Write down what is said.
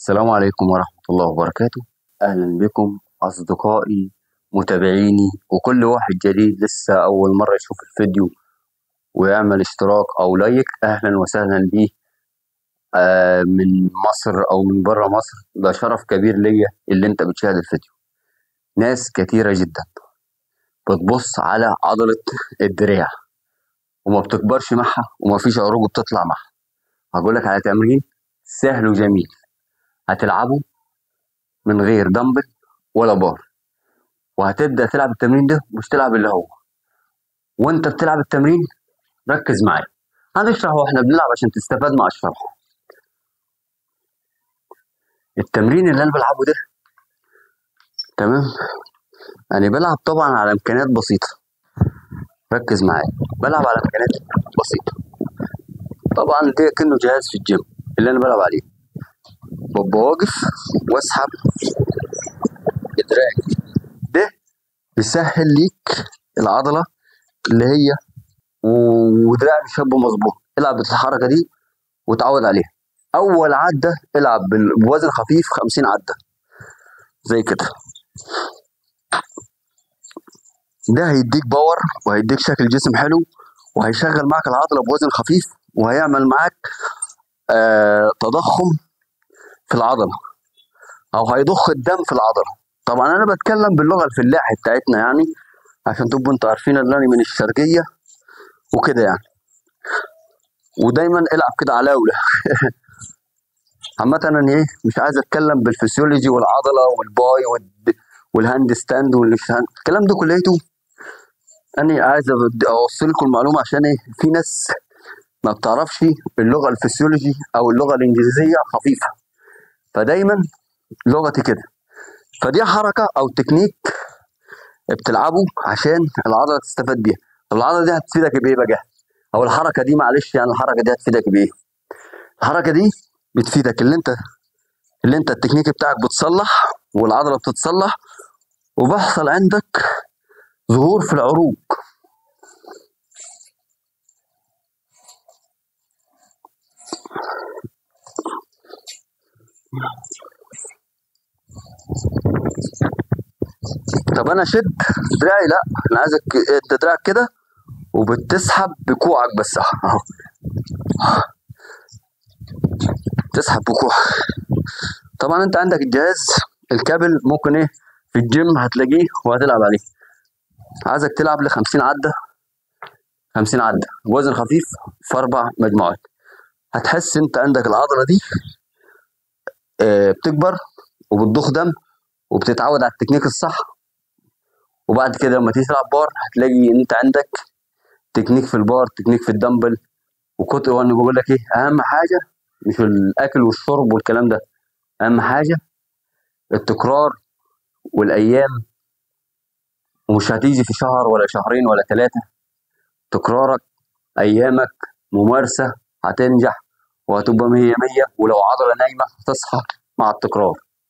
السلام عليكم ورحمة الله وبركاته. أهلا بكم أصدقائي متابعيني وكل واحد جديد لسه أول مرة يشوف الفيديو ويعمل اشتراك أو لايك. أهلا وسهلا بيه. من مصر أو من برا مصر، ده شرف كبير ليا اللي أنت بتشاهد الفيديو. ناس كتيرة جدا بتبص على عضلة الدراع وما بتكبرش معها ومفيش عروج بتطلع معها. هقولك على تمرين سهل وجميل هتلعبه من غير دمبل ولا بار، وهتبدأ تلعب التمرين ده مش تلعب اللي هو. وانت بتلعب التمرين ركز معايا، هنشرح واحنا بنلعب عشان تستفاد مع الشرح. التمرين اللي انا بلعبه ده تمام، انا بلعب طبعا على امكانيات بسيطة. ركز معايا، بلعب على امكانيات بسيطة. طبعا ده كأنه جهاز في الجيم اللي انا بلعب عليه. ببقى واقف واسحب بدراعي، ده بيسهل ليك العضلة اللي هي ودراعي مش هيبقى مظبوط. العب الحركة دي وتعود عليها. اول عده العب بوزن خفيف 50 عده زي كده. ده هيديك باور وهيديك شكل جسم حلو وهيشغل معاك العضله بوزن خفيف وهيعمل معاك تضخم في العضله او هيضخ الدم في العضله. طبعا انا بتكلم باللغه الفلاحي بتاعتنا يعني عشان تبقوا انتوا عارفين ان انا من الشرقيه وكده يعني. ودايما العب كده على اولى. عامة انا ايه مش عايز اتكلم بالفسيولوجي والعضله والباي والهاند ستاند الكلام ده كليته. انا عايز اوصل لكم المعلومه عشان ايه، في ناس ما بتعرفش اللغه الفسيولوجي او اللغه الانجليزيه خفيفه، فدايما لغتي كده. فدي حركه او تكنيك بتلعبه عشان العضله تستفاد بيها. طب العضله دي هتفيدك بايه بقى؟ او الحركه دي معلش يعني الحركه دي هتفيدك بايه؟ الحركه دي بتفيدك اللي انت التكنيك بتاعك بتصلح والعضله بتتصلح وبيحصل عندك ظهور في العروق. طب انا اشد دراعي؟ لا، انا عايزك انت دراعك كده وبتسحب بكوعك بس اهو، تسحب بكوعك. طبعا انت عندك الجهاز الكابل ممكن ايه في الجيم هتلاقيه وهتلعب عليه. عايزك تلعب ل 50 عده، 50 عده وزن خفيف في 4 مجموعات. هتحس انت عندك العضله دي بتكبر وبتضخ دم وبتتعود على التكنيك الصح. وبعد كده لما تيجي تلعب بار هتلاقي انت عندك تكنيك في البار، تكنيك في الدمبل. وكنت وانا بقول لك ايه اهم حاجه مش الاكل والشرب والكلام ده، اهم حاجه التكرار والايام. ومش هتيجي في شهر ولا شهرين ولا 3، تكرارك ايامك ممارسه هتنجح وهتبقى 100 100. ولو عضله نايمه هتصحى مع التكرار.